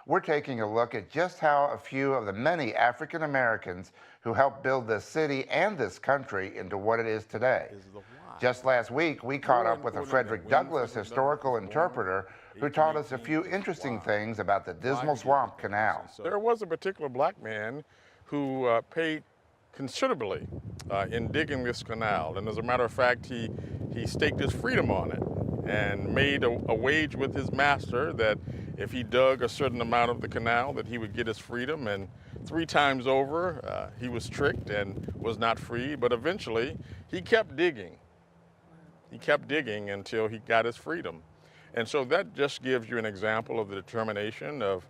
we're taking a look at just how a few of the many African Americans who helped build this city and this country into what it is today. Just last week, we caught up with a Frederick Douglass historical interpreter who taught us a few interesting things about the Dismal Swamp Canal. There was a particular black man who paid considerably in digging this canal. And as a matter of fact, he staked his freedom on it and made a wage with his master that if he dug a certain amount of the canal that he would get his freedom. And 3 times over, he was tricked and was not free, but eventually he kept digging. He kept digging until he got his freedom. And so that just gives you an example of the determination of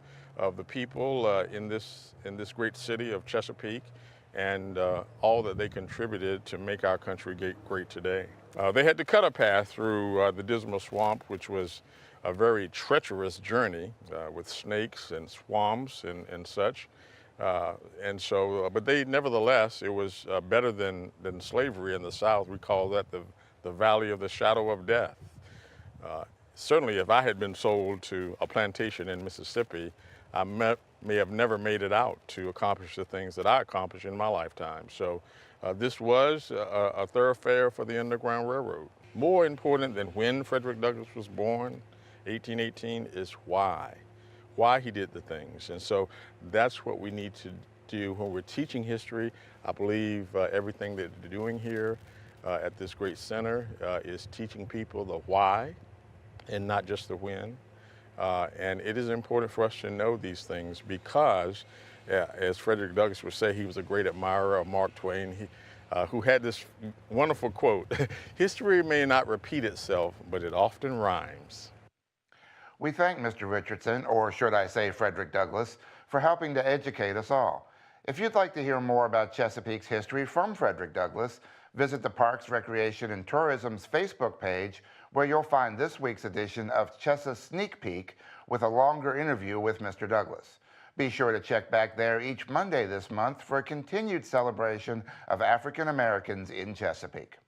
the people in this great city of Chesapeake and all that they contributed to make our country great today. They had to cut a path through the Dismal Swamp, which was a very treacherous journey with snakes and swamps and such. But they, nevertheless, it was better than slavery in the South. We call that the Valley of the Shadow of Death. Certainly, if I had been sold to a plantation in Mississippi, I may have never made it out to accomplish the things that I accomplished in my lifetime. So this was a thoroughfare for the Underground Railroad. More important than when Frederick Douglass was born, 1818, is why he did the things. And so that's what we need to do when we're teaching history. I believe everything that they're doing here at this great center is teaching people the why and not just the when. And it is important for us to know these things because, as Frederick Douglass would say, he was a great admirer of Mark Twain, who had this wonderful quote, "History may not repeat itself, but it often rhymes." We thank Mr. Richardson, or should I say Frederick Douglass, for helping to educate us all. If you'd like to hear more about Chesapeake's history from Frederick Douglass, visit the Parks, Recreation, and Tourism's Facebook page, where you'll find this week's edition of Chesa's Sneak Peek with a longer interview with Mr. Douglass. Be sure to check back there each Monday this month for a continued celebration of African Americans in Chesapeake.